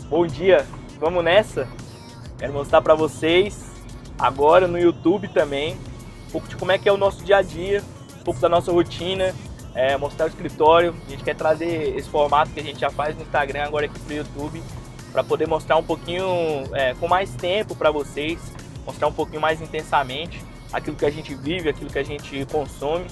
Bom dia, vamos nessa? Quero mostrar para vocês, agora no YouTube também, um pouco de como é que é o nosso dia a dia, um pouco da nossa rotina, mostrar o escritório. A gente quer trazer esse formato que a gente já faz no Instagram, agora aqui pro YouTube, para poder mostrar um pouquinho com mais tempo para vocês, mostrar um pouquinho mais intensamente aquilo que a gente vive, aquilo que a gente consome.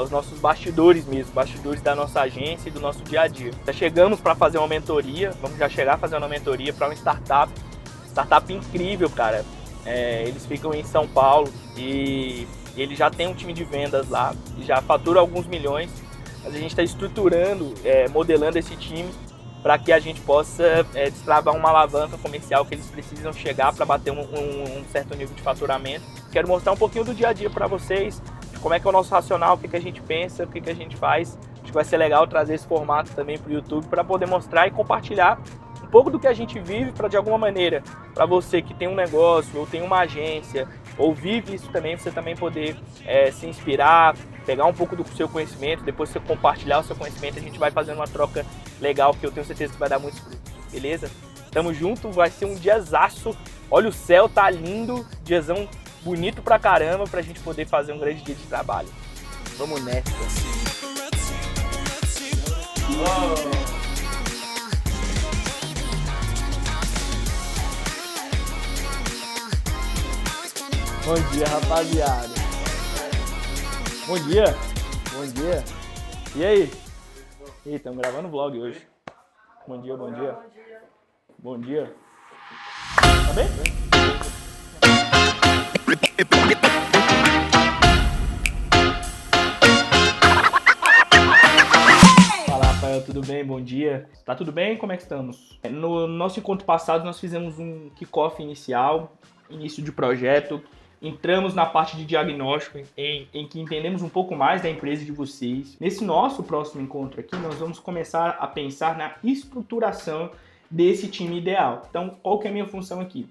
Os nossos bastidores mesmo, bastidores da nossa agência e do nosso dia a dia. Já chegamos para fazer uma mentoria, vamos já chegar a fazer uma mentoria para uma startup incrível, cara. Eles ficam em São Paulo e ele já tem um time de vendas lá e já fatura alguns milhões, mas a gente está estruturando, modelando esse time para que a gente possa destravar uma alavanca comercial que eles precisam chegar para bater um certo nível de faturamento. Quero mostrar um pouquinho do dia a dia para vocês, como é que é o nosso racional, o que a gente pensa, o que a gente faz. Acho que vai ser legal trazer esse formato também para o YouTube para poder mostrar e compartilhar um pouco do que a gente vive, para de alguma maneira, para você que tem um negócio ou tem uma agência ou vive isso também, você também poder se inspirar, pegar um pouco do seu conhecimento, depois você compartilhar o seu conhecimento, a gente vai fazendo uma troca legal que eu tenho certeza que vai dar muitos frutos, beleza? Tamo junto, vai ser um diazaço, olha o céu, tá lindo, diazão bonito pra caramba pra gente poder fazer um grande dia de trabalho. Vamos nessa. Bom dia, rapaziada. Bom dia. Bom dia. E aí? E aí, estamos gravando vlog hoje. Bom dia, bom dia. Bom dia. Tá bem? Fala, Rafael, tudo bem? Bom dia. Tá tudo bem? Como é que estamos? No nosso encontro passado, nós fizemos um kickoff inicial, início de projeto. Entramos na parte de diagnóstico, em que entendemos um pouco mais da empresa de vocês. Nesse nosso próximo encontro aqui, nós vamos começar a pensar na estruturação desse time ideal. Então, qual que é a minha função aqui?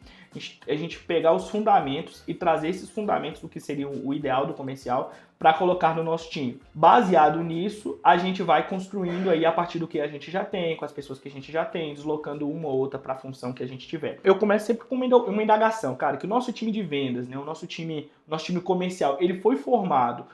A gente pegar os fundamentos e trazer esses fundamentos do que seria o ideal do comercial para colocar no nosso time. Baseado nisso, a gente vai construindo aí a partir do que a gente já tem, com as pessoas que a gente já tem, deslocando uma ou outra para a função que a gente tiver. Eu começo sempre com uma indagação, cara, que o nosso time de vendas, né, o nosso time comercial, ele foi formado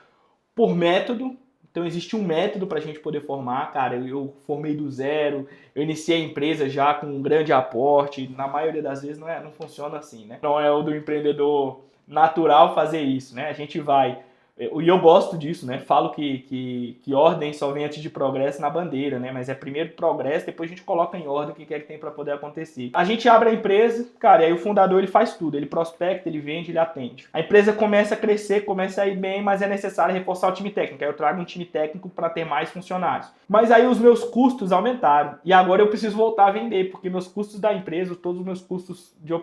por método. Então existe um método para a gente poder formar, cara. Eu formei do zero, eu iniciei a empresa já com um grande aporte. Na maioria das vezes não funciona assim, né? Não é o do empreendedor natural fazer isso, né? A gente vai... E eu gosto disso, né? Falo que ordem só vem antes de progresso na bandeira, né? Mas é primeiro progresso, depois a gente coloca em ordem o que é que tem para poder acontecer. A gente abre a empresa, cara, e aí o fundador ele faz tudo. Ele prospecta, ele vende, ele atende. A empresa começa a crescer, começa a ir bem, mas é necessário reforçar o time técnico. Aí eu trago um time técnico para ter mais funcionários. Mas aí os meus custos aumentaram. E agora eu preciso voltar a vender, porque meus custos da empresa, todos os meus custos de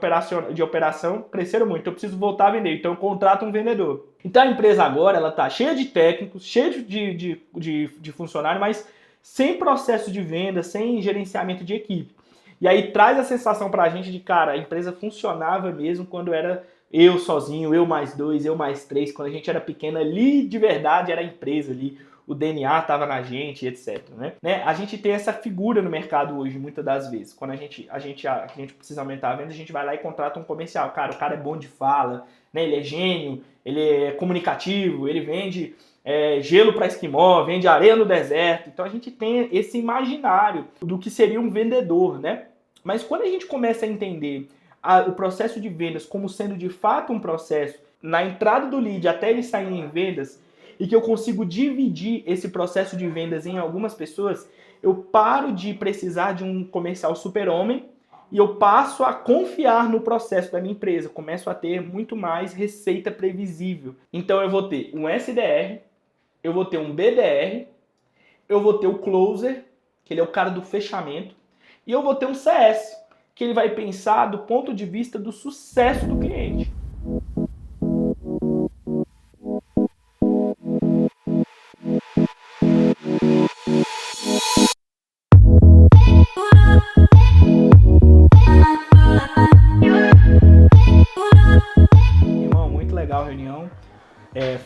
operação cresceram muito. Eu preciso voltar a vender. Então eu contrato um vendedor. Então a empresa agora ela está cheia de técnicos, cheia de funcionários, mas sem processo de venda, sem gerenciamento de equipe. E aí traz a sensação para a gente de, cara, a empresa funcionava mesmo quando era eu sozinho, eu mais dois, eu mais três, quando a gente era pequena, ali de verdade era a empresa ali, o DNA estava na gente, etc. Né? A gente tem essa figura no mercado hoje, muitas das vezes. Quando a gente precisa aumentar a venda, a gente vai lá e contrata um comercial. Cara, o cara é bom de fala, né? Ele é gênio, ele é comunicativo, ele vende gelo para esquimó, vende areia no deserto. Então a gente tem esse imaginário do que seria um vendedor, né? Mas quando a gente começa a entender o processo de vendas como sendo de fato um processo na entrada do lead até ele sair em vendas, e que eu consigo dividir esse processo de vendas em algumas pessoas, eu paro de precisar de um comercial super-homem e eu passo a confiar no processo da minha empresa, começo a ter muito mais receita previsível. Então eu vou ter um SDR, eu vou ter um BDR, eu vou ter o closer, que ele é o cara do fechamento, e eu vou ter um CS, que ele vai pensar do ponto de vista do sucesso do cliente. Irmão, muito legal a reunião.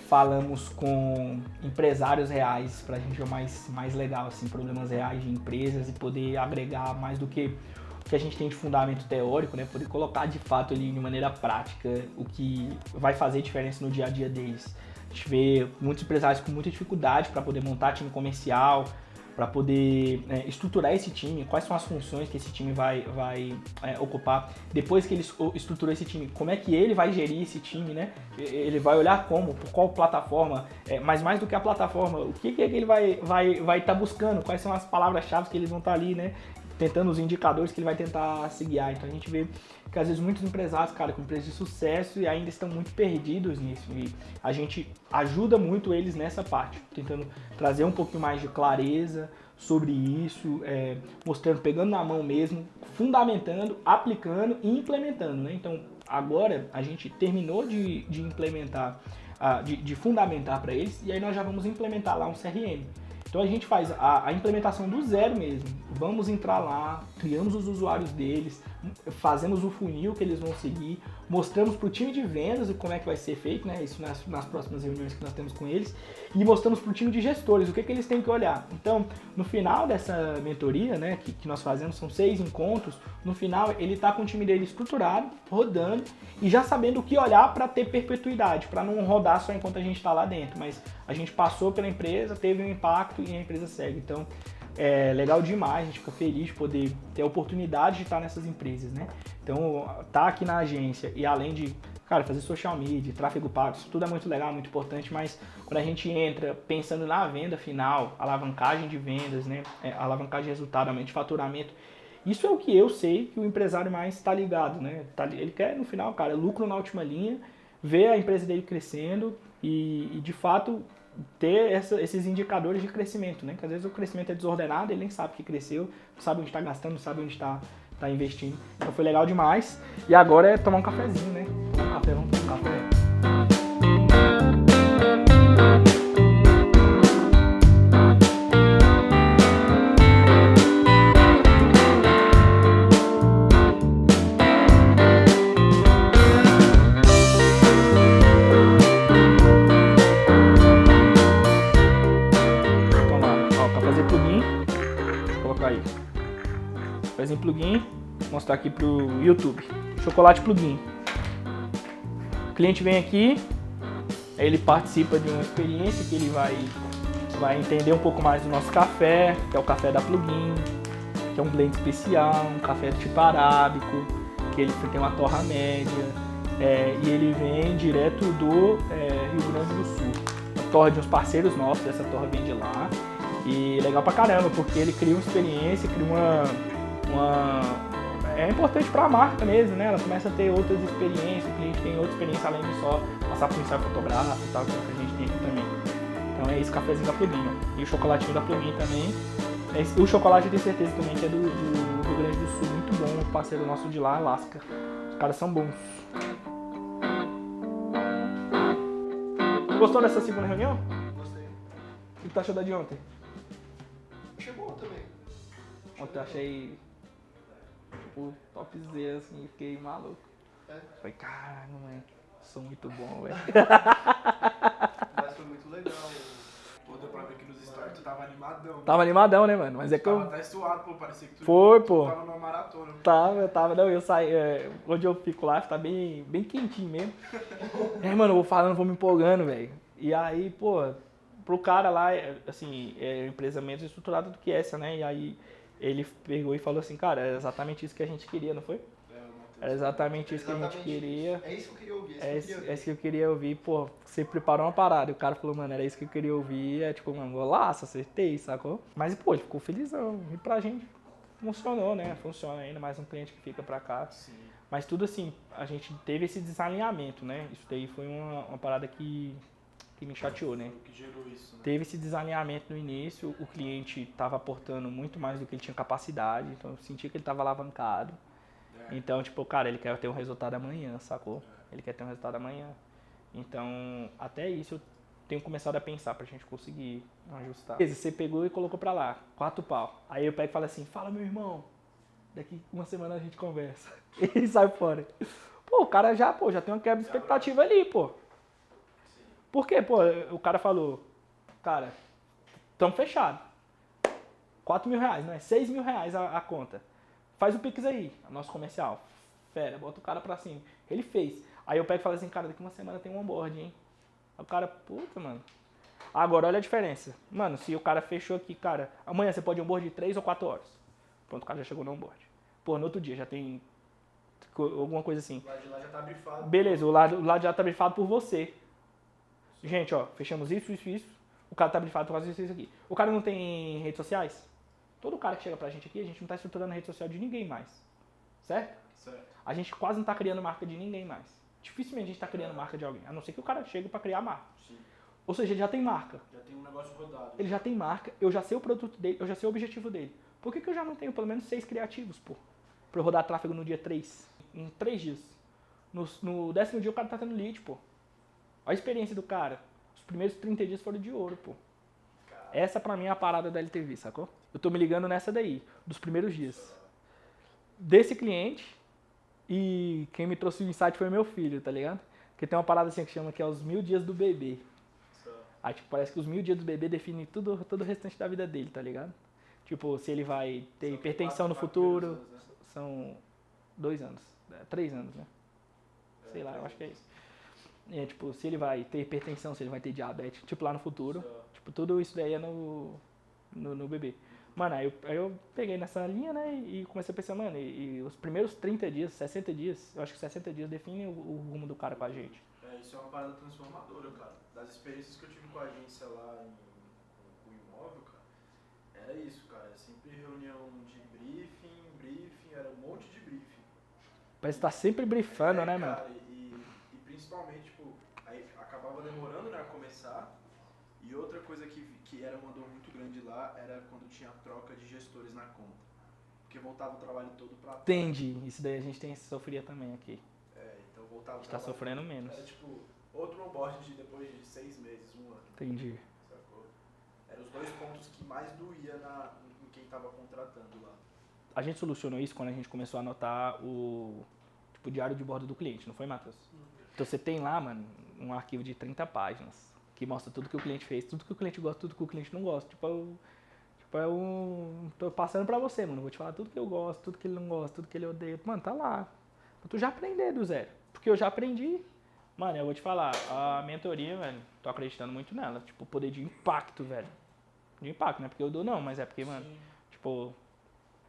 Falamos com empresários reais para a gente ver mais legal, assim, problemas reais de empresas e poder agregar mais do que que a gente tem de fundamento teórico, né? Poder colocar de fato ali de maneira prática o que vai fazer diferença no dia a dia deles. A gente vê muitos empresários com muita dificuldade para poder montar time comercial, para poder estruturar esse time, quais são as funções que esse time vai ocupar. Depois que ele estruturou esse time, como é que ele vai gerir esse time, né? Ele vai olhar como, por qual plataforma, mas mais do que a plataforma, o que é que ele vai estar buscando, quais são as palavras-chave que eles vão estar ali, né? Tentando os indicadores que ele vai tentar se guiar. Então a gente vê que às vezes muitos empresários, cara, com empresas de sucesso e ainda estão muito perdidos nisso. E a gente ajuda muito eles nessa parte, tentando trazer um pouquinho mais de clareza sobre isso, mostrando, pegando na mão mesmo, fundamentando, aplicando e implementando, né? Então agora a gente terminou de implementar, de fundamentar para eles, e aí nós já vamos implementar lá um CRM. Então a gente faz a implementação do zero mesmo. Vamos entrar lá, criamos os usuários deles, fazemos o funil que eles vão seguir, mostramos para o time de vendas como é que vai ser feito, né? Isso nas próximas reuniões que nós temos com eles, e mostramos para o time de gestores o que eles têm que olhar. Então, no final dessa mentoria, né, que nós fazemos, são 6 encontros, no final ele está com o time dele estruturado, rodando, e já sabendo o que olhar para ter perpetuidade, para não rodar só enquanto a gente está lá dentro, mas a gente passou pela empresa, teve um impacto e a empresa segue. Então, é legal demais, a gente fica feliz de poder ter a oportunidade de estar nessas empresas, né? Então, tá aqui na agência e além de, cara, fazer social media, tráfego pago, isso tudo é muito legal, muito importante, mas quando a gente entra pensando na venda final, alavancagem de vendas, né? Alavancagem de resultado, aumento de faturamento, isso é o que eu sei que o empresário mais está ligado, né? Ele quer, no final, cara, lucro na última linha, ver a empresa dele crescendo e de fato, ter esses indicadores de crescimento, né? Que às vezes o crescimento é desordenado, ele nem sabe que cresceu, não sabe onde está gastando, não sabe onde está investindo. Então foi legal demais. E agora é tomar um cafezinho, né? Tomar um café, vamos tomar um café. Fazer plugin, vou mostrar aqui pro YouTube. Chocolate plugin. O cliente vem aqui, aí ele participa de uma experiência que ele vai entender um pouco mais do nosso café, que é o café da plugin, que é um blend especial, um café tipo arábico, que ele tem uma torra média, e ele vem direto do Rio Grande do Sul. A torra de uns parceiros nossos, essa torra vem de lá. E legal pra caramba, porque ele cria uma experiência, cria é importante para a marca mesmo, né? Ela começa a ter outras experiências, o cliente tem outra experiência além de só passar por um ensaio fotográfico e tal, que a gente tem aqui também. Então é esse cafezinho da plugin, ó. E o chocolatinho da plugin também. O chocolate eu tenho certeza também que é do Rio Grande do Sul, muito bom, um parceiro nosso de lá, Alaska. Os caras são bons. Gostou dessa segunda reunião? Gostei. O que tu achou da de ontem? Achei boa também. Ontem eu achei tipo topzera, assim, fiquei maluco. Falei, caralho, mano, sou muito bom, velho. Mas foi muito legal. Pô, deu pra ver que nos stories tu tava animadão. Tava animadão, né, mano? Mas é que Tava eu... até suado, pô, parecia que tu Foi, pô. tava numa maratona. Eu tava, não, eu saí, onde eu fico lá, tá bem quentinho mesmo. E aí, mano, eu vou falando, vou me empolgando, velho. E aí, pô, pro cara lá, assim, é empresa menos estruturada do que essa, né? E aí ele pegou e falou assim, cara, é exatamente isso que a gente queria, não foi? Era exatamente isso que a gente queria. É isso que eu queria ouvir. É isso que eu queria ouvir. Pô, você preparou uma parada. E o cara falou, mano, era isso que eu queria ouvir. É tipo, mano, golaço, acertei, sacou? Mas, pô, ele ficou felizão. E pra gente funcionou, né? Funciona ainda, mais um cliente que fica pra cá. Sim. Mas tudo assim, a gente teve esse desalinhamento, né? Isso daí foi uma parada que me chateou, né? O que gerou isso, né? Teve esse desalinhamento no início, o cliente estava aportando muito mais do que ele tinha capacidade, então eu senti que ele estava alavancado. Então, tipo, cara, ele quer ter um resultado amanhã, sacou? Ele quer ter um resultado amanhã. Então, até isso eu tenho começado a pensar pra gente conseguir ajustar. Você pegou e colocou pra lá, 4 pau. Aí eu pego e falo assim, fala meu irmão, daqui uma semana a gente conversa. E ele sai fora. Pô, o cara já tem uma quebra de expectativa ali, pô. Por quê? Pô, o cara falou, cara, tamo fechado. 4 mil reais, não é? 6 mil reais a conta. faz o Pix aí, nosso comercial. Fera, bota o cara pra cima. Ele fez. Aí eu pego e falo assim, cara, daqui uma semana tem um onboard, hein? Aí o cara, puta, mano. Agora olha a diferença. Mano, se o cara fechou aqui, cara, amanhã você pode onboard de 3 ou 4 horas. Pronto, o cara já chegou no onboard. Pô, no outro dia já tem alguma coisa assim. O lado de lá já tá brifado. Beleza, o lado de lá tá brifado por você. Gente, ó, fechamos isso. O cara tá brifado por causa disso aqui. O cara não tem redes sociais? Todo cara que chega pra gente aqui, a gente não tá estruturando a rede social de ninguém mais. Certo? Certo. A gente quase não tá criando marca de ninguém mais. Dificilmente a gente tá criando marca de alguém. A não ser que o cara chegue pra criar marca. Sim. Ou seja, ele já tem marca. Já tem um negócio rodado. Ele já tem marca, eu já sei o produto dele, eu já sei o objetivo dele. Por que eu já não tenho pelo menos 6 criativos, pô? Pra eu rodar tráfego no dia 3? Em 3 dias. No 10º dia o cara tá tendo lead, pô. Olha a experiência do cara. Os primeiros 30 dias foram de ouro, pô. Essa pra mim é a parada da LTV, sacou? Eu tô me ligando nessa daí, dos primeiros dias. Desse cliente, e quem me trouxe o insight foi meu filho, tá ligado? Porque tem uma parada assim que chama que é os 1000 dias do bebê. Aí, tipo, parece que os 1000 dias do bebê definem todo o restante da vida dele, tá ligado? Tipo, se ele vai ter hipertensão no futuro, Anos, né? são 2 anos, 3 anos, né? Sei lá, eu acho que é isso. É, tipo, se ele vai ter hipertensão, se ele vai ter diabetes, tipo, lá no futuro, tipo, tudo isso daí é no bebê. Mano, aí eu peguei nessa linha, né, e comecei a pensar, mano, e os primeiros 30 dias, 60 dias, eu acho que 60 dias definem o rumo do cara com a gente. Isso é uma parada transformadora, cara. Das experiências que eu tive com a agência lá com o imóvel, cara, era isso, cara. Era sempre reunião de briefing, era um monte de briefing. Parece que tá sempre brifando, né, cara, mano? E principalmente, tipo, aí acabava demorando, né, a começar. E outra coisa que era uma dor muito grande lá era quando tinha troca de gestores na conta. Porque voltava o trabalho todo pra trás. Entendi. Isso daí a gente sofria também aqui. Então voltava A o gente tá trabalho. sofrendo menos. Era tipo outro onboard depois de 6 meses, 1 ano. Entendi. Sacou? Eram os 2 pontos que mais doía em quem tava contratando lá. A gente solucionou isso quando a gente começou a anotar o diário de bordo do cliente, não foi, Matheus? Então você tem lá, mano, um arquivo de 30 páginas que mostra tudo que o cliente fez, tudo que o cliente gosta, tudo que o cliente não gosta. Tô passando pra você, mano. Vou te falar tudo que eu gosto, tudo que ele não gosta, tudo que ele odeia. Mano, tá lá. Pra tu já aprender do zero. Porque eu já aprendi. Mano, eu vou te falar, a mentoria, velho, tô acreditando muito nela. Tipo, o poder de impacto, velho. De impacto, não é porque eu dou não, mas é porque, mano, tipo,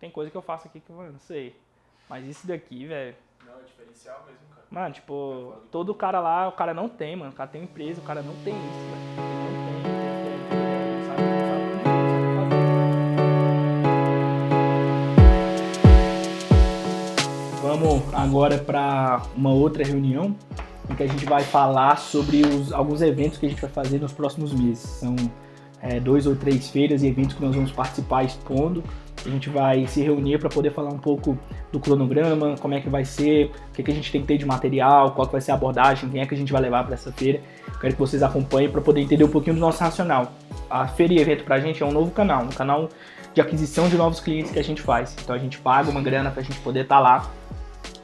tem coisa que eu faço aqui que, mano, não sei. Mas isso daqui, velho. Não, é diferencial mesmo, cara. Mano, tipo, todo cara lá, o cara não tem, mano. O cara tem empresa, o cara não tem isso, velho. Não tem, sabe fazer. Vamos agora para uma outra reunião em que a gente vai falar sobre alguns eventos que a gente vai fazer nos próximos meses. São 2 ou 3 feiras e eventos que nós vamos participar expondo. A gente vai se reunir para poder falar um pouco do cronograma, como é que vai ser, o que a gente tem que ter de material, qual que vai ser a abordagem, quem é que a gente vai levar para essa feira. Quero que vocês acompanhem para poder entender um pouquinho do nosso racional. A feira e evento para a gente é um novo canal, um canal de aquisição de novos clientes que a gente faz. Então a gente paga uma grana para a gente poder estar lá.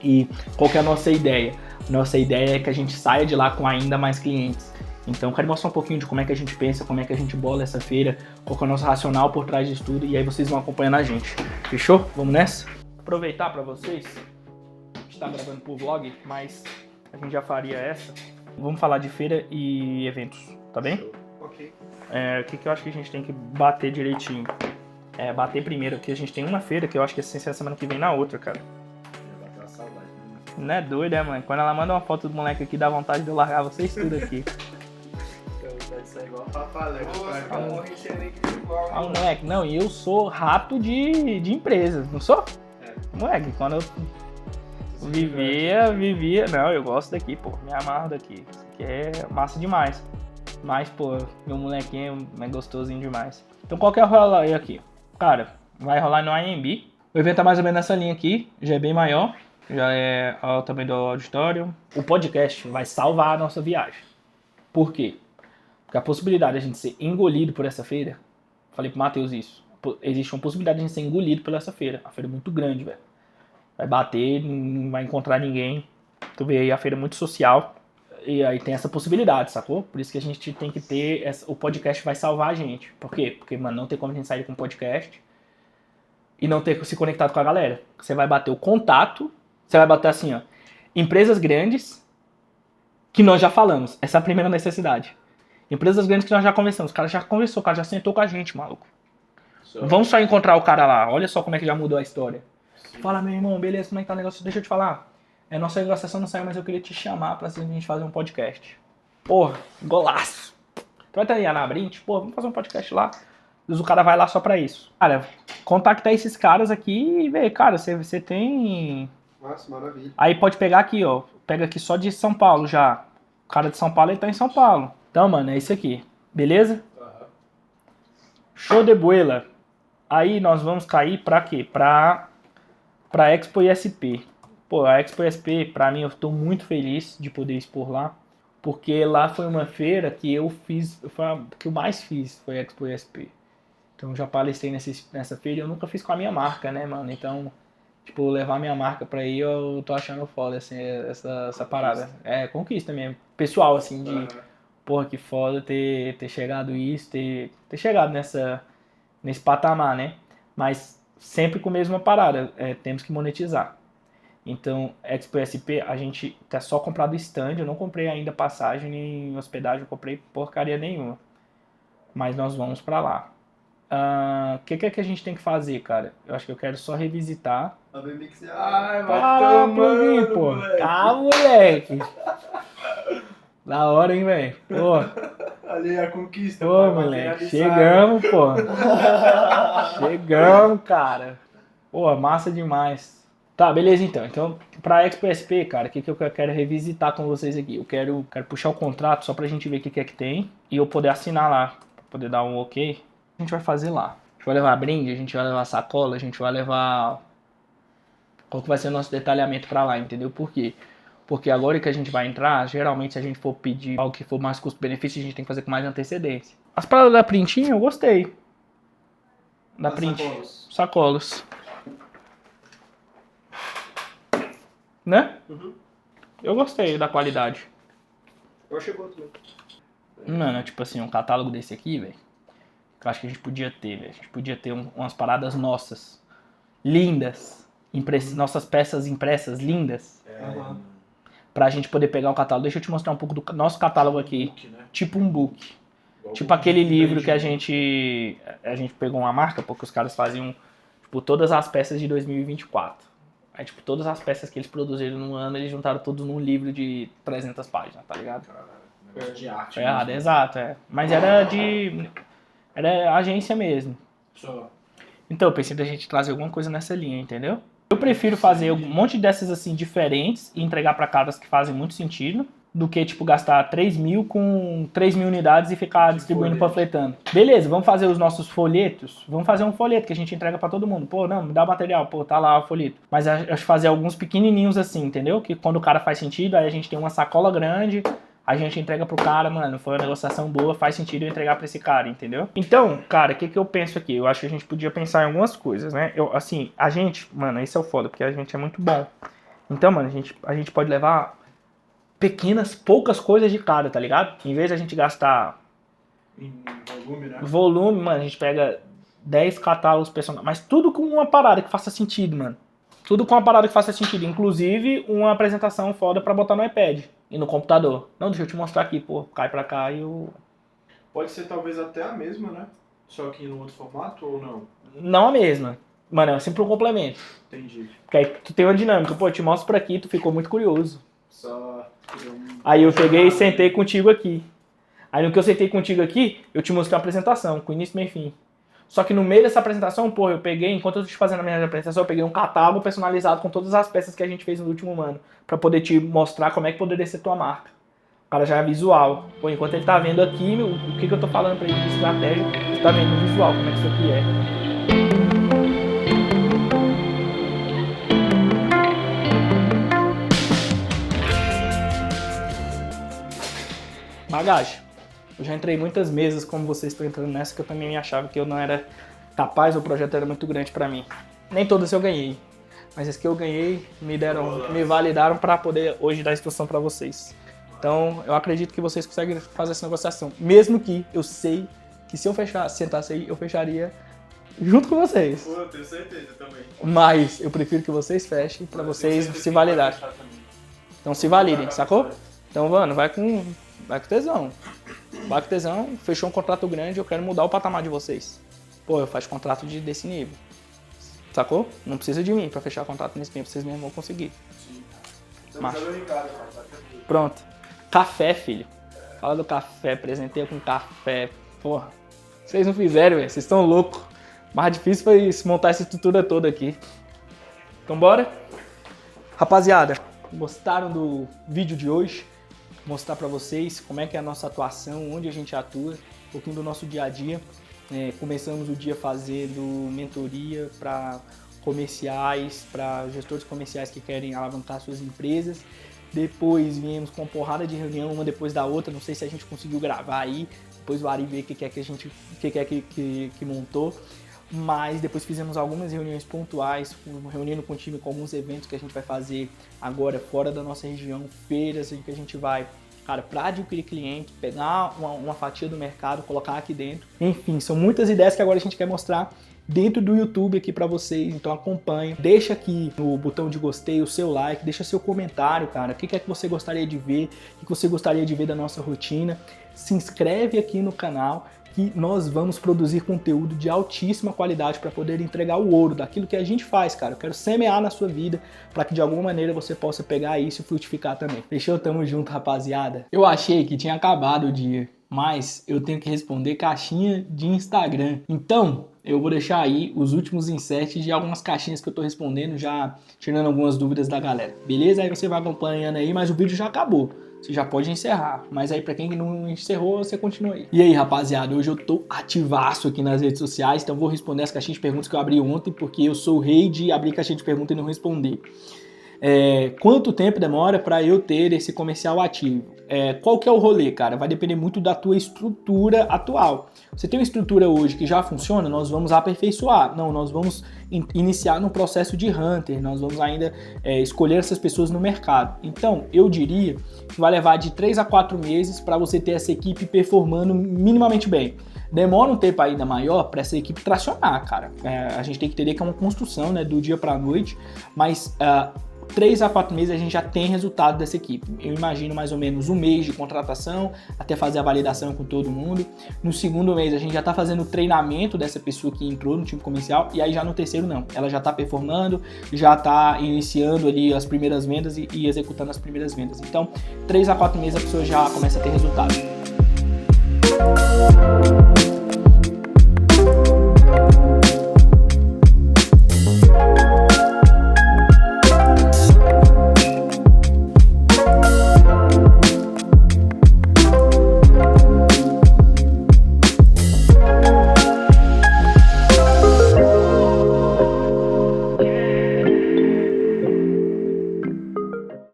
E qual que é a nossa ideia? Nossa ideia é que a gente saia de lá com ainda mais clientes. Então, quero mostrar um pouquinho de como é que a gente pensa, como é que a gente bola essa feira, qual que é o nosso racional por trás disso tudo, e aí vocês vão acompanhando a gente. Fechou? Vamos nessa? Aproveitar para vocês, a gente tá gravando por vlog, mas a gente já faria essa. Vamos falar de feira e eventos, tá bem? Ok. O que eu acho que a gente tem que bater direitinho? Bater primeiro, que a gente tem uma feira que eu acho que é sem ser a semana que vem na outra, cara. Já bateu a saudade. Não é doido, mano? Quando ela manda uma foto do moleque aqui, dá vontade de eu largar vocês tudo aqui. Isso é igual a Papaléu. Ah, moleque, não, e eu sou rato de empresa, não sou? Moleque, quando eu vivia, não, eu gosto daqui, pô, me amarro daqui, isso aqui é massa demais, mas, pô, meu molequinho é gostosinho demais. Então qual que é o rolê aqui? Cara, vai rolar no IMB, o evento é mais ou menos nessa linha aqui, já é bem maior, já é o tamanho do auditório. O podcast vai salvar a nossa viagem. Por quê? Porque a possibilidade de a gente ser engolido por essa feira, falei pro Matheus isso, existe uma possibilidade de a gente ser engolido por essa feira. A feira é muito grande, velho. Vai bater, não vai encontrar ninguém. Tu vê aí, a feira é muito social. E aí tem essa possibilidade, sacou? Por isso que a gente tem que ter... O podcast vai salvar a gente. Por quê? Porque, mano, não tem como a gente sair com podcast. e não ter se conectado com a galera. Você vai bater o contato, você vai bater assim, ó, empresas grandes que nós já falamos. Essa é a primeira necessidade. Empresas grandes que nós já conversamos. O cara já conversou, o cara já sentou com a gente, maluco. Vamos só encontrar o cara lá. Olha só como é que já mudou a história. Sim. Fala, meu irmão, beleza, como é que tá o negócio? Deixa eu te falar. Nossa negociação não saiu, mas eu queria te chamar pra gente fazer um podcast. Porra, golaço. Tu vai estar aí na Brint? Pô, vamos fazer um podcast lá. O cara vai lá só pra isso. Cara, contactar esses caras aqui e ver, cara, você tem... Nossa, maravilha. Aí pode pegar aqui, ó. Pega aqui só de São Paulo já. O cara de São Paulo, ele tá em São Paulo. Então, mano, é isso aqui. Beleza? Uhum. Show de bola. Aí nós vamos cair pra quê? Pra Expo ISP. Pô, a Expo ISP, pra mim, eu tô muito feliz de poder expor lá. Porque lá foi uma feira que eu fiz, que eu mais fiz, foi a Expo ISP. Então eu já palestrei nessa feira e eu nunca fiz com a minha marca, né, mano? Então, tipo, levar minha marca pra aí, eu tô achando foda, assim, essa parada. É, conquista mesmo. Pessoal, assim, de, porra, que foda ter chegado isso, ter chegado nesse patamar, né? Mas sempre com a mesma parada, temos que monetizar. Então, Expo SP, a gente tá só comprado stand, eu não comprei ainda passagem nem hospedagem, eu comprei porcaria nenhuma. Mas nós vamos pra lá. O que é que a gente tem que fazer, cara? Eu acho que eu quero só revisitar. Ai, vai tomar, pô. Tá, moleque. Da hora, hein, velho? Pô. Ali a conquista. Pô, moleque. Chegamos, pô. Chegamos, cara. Pô, massa demais. Tá, beleza então. Então, pra Expo SP, cara, o que eu quero revisitar com vocês aqui? Eu quero puxar o contrato só pra gente ver o que é que tem e eu poder assinar lá, pra poder dar um ok. A gente vai fazer lá. A gente vai levar brinde, a gente vai levar sacola, a gente vai levar... Qual que vai ser o nosso detalhamento pra lá, entendeu? Por quê? Porque agora que a gente vai entrar, geralmente se a gente for pedir algo que for mais custo-benefício, a gente tem que fazer com mais antecedência. As paradas da printinha eu gostei. Da print. Sacolas. Né? Uhum. Eu gostei da qualidade. Eu achei bom também. Mano, tipo assim, um catálogo desse aqui, velho. Que eu acho que a gente podia ter, velho. A gente podia ter umas paradas nossas. Lindas. Nossas peças impressas lindas. Pra gente poder pegar o catálogo. Deixa eu te mostrar um pouco do nosso catálogo aqui. Book, né? Tipo um book. Tipo aquele livro que a gente pegou uma marca, porque os caras faziam, tipo, todas as peças de 2024. Aí, tipo, todas as peças que eles produziram no ano, eles juntaram tudo num livro de 300 páginas, tá ligado? Negócio de arte. Errado, exato, é. Mas era agência mesmo. Só. Então, eu pensei da gente trazer alguma coisa nessa linha, entendeu? Eu prefiro fazer um monte dessas, assim, diferentes e entregar pra caras que fazem muito sentido, do que, tipo, gastar 3 mil com 3 mil unidades e ficar distribuindo, panfletando. Beleza, vamos fazer os nossos folhetos? Vamos fazer um folheto que a gente entrega pra todo mundo. Pô, não, me dá material, pô, tá lá o folheto. Mas acho que fazer alguns pequenininhos assim, entendeu? Que quando o cara faz sentido, aí a gente tem uma sacola grande, a gente entrega pro cara, mano, foi uma negociação boa, faz sentido eu entregar pra esse cara, entendeu? Então, cara, o que eu penso aqui? Eu acho que a gente podia pensar em algumas coisas, né? Assim, a gente, mano, esse é o foda, porque a gente é muito bom. Então, mano, a gente pode levar poucas coisas de cada, tá ligado? Em vez de a gente gastar em volume, né? Volume, mano, a gente pega 10 catálogos personagens, mas tudo com uma parada que faça sentido, mano. Tudo com uma parada que faça sentido, inclusive uma apresentação foda pra botar no iPad e no computador. Não, deixa eu te mostrar aqui, pô, cai pra cá e eu... Pode ser talvez até a mesma, né? Só que em outro formato ou não? Não a mesma. Mano, é sempre um complemento. Entendi. Porque aí tu tem uma dinâmica, pô, eu te mostro por aqui, tu ficou muito curioso. Só... Aí eu peguei e sentei contigo aqui. Aí no que eu sentei contigo aqui, eu te mostrei uma apresentação, com início, meio e fim. Só que no meio dessa apresentação, pô, eu peguei, enquanto eu tô te fazendo a minha apresentação, eu peguei um catálogo personalizado com todas as peças que a gente fez no último ano, pra poder te mostrar como é que poderia ser tua marca. O cara já é visual. Pô, enquanto ele tá vendo aqui, o que eu tô falando pra ele de estratégia, você tá vendo no visual, como é que isso aqui é. Bagagem. Eu já entrei em muitas mesas como vocês estão entrando nessa, que eu também me achava que eu não era capaz, o projeto era muito grande pra mim. Nem todas eu ganhei, mas as que eu ganhei me validaram pra poder hoje dar instrução pra vocês. Então eu acredito que vocês conseguem fazer essa negociação. Mesmo que eu sei que se eu sentasse aí, eu fecharia junto com vocês. Pô, eu tenho certeza também. Mas eu prefiro que vocês fechem pra vocês se validarem. Então se validem, sacou? Então, mano, vai com tesão. Vai com tesão, fechou um contrato grande, eu quero mudar o patamar de vocês. Pô, eu faço contrato desse nível. Sacou? Não precisa de mim pra fechar contrato nesse nível, vocês mesmos vão conseguir. Macho. Pronto. Café, filho. Fala do café, apresentei com café. Porra, vocês não fizeram, velho. Vocês estão loucos. Mais difícil foi montar essa estrutura toda aqui. Então bora? Rapaziada, gostaram do vídeo de hoje? Mostrar pra vocês como é que é a nossa atuação, onde a gente atua, um pouquinho do nosso dia a dia. Começamos o dia fazendo mentoria para comerciais, para gestores comerciais que querem alavancar suas empresas. Depois viemos com uma porrada de reunião, uma depois da outra. Não sei se a gente conseguiu gravar aí. Depois o Ari vê o que montou. Mas depois fizemos algumas reuniões pontuais, reunindo com o time com alguns eventos que a gente vai fazer agora fora da nossa região, feiras em que a gente vai, cara, para adquirir cliente, pegar uma fatia do mercado, colocar aqui dentro. Enfim, são muitas ideias que agora a gente quer mostrar dentro do YouTube aqui para vocês, então acompanhe, deixa aqui no botão de gostei o seu like, deixa seu comentário, cara, o que é que você gostaria de ver, o que você gostaria de ver da nossa rotina, se inscreve aqui no canal que nós vamos produzir conteúdo de altíssima qualidade para poder entregar o ouro daquilo que a gente faz, cara. Eu quero semear na sua vida para que de alguma maneira você possa pegar isso e frutificar também. Fechou? Tamo junto, rapaziada. Eu achei que tinha acabado o dia, mas eu tenho que responder caixinha de Instagram. Então, eu vou deixar aí os últimos inserts de algumas caixinhas que eu tô respondendo, já tirando algumas dúvidas da galera. Beleza? Aí você vai acompanhando aí, mas o vídeo já acabou. Você já pode encerrar, mas aí pra quem não encerrou, você continua aí. E aí, rapaziada, hoje eu tô ativaço aqui nas redes sociais, então vou responder as caixinhas de perguntas que eu abri ontem, porque eu sou o rei de abrir caixinha de perguntas e não responder. Quanto tempo demora para eu ter esse comercial ativo? Qual que é o rolê, cara? Vai depender muito da tua estrutura atual. Você tem uma estrutura hoje que já funciona, nós vamos aperfeiçoar. Não, nós vamos iniciar no processo de hunter, nós vamos ainda escolher essas pessoas no mercado. Então, eu diria que vai levar de 3 a 4 meses para você ter essa equipe performando minimamente bem. Demora um tempo ainda maior para essa equipe tracionar, cara. A gente tem que entender que é uma construção, né, do dia para a noite, mas 3 a 4 meses a gente já tem resultado dessa equipe. Eu imagino mais ou menos um mês de contratação, até fazer a validação com todo mundo. No segundo mês a gente já está fazendo o treinamento dessa pessoa que entrou no time comercial, e aí já no terceiro não. Ela já está performando, já está iniciando ali as primeiras vendas e executando as primeiras vendas. Então, 3 a 4 meses a pessoa já começa a ter resultado.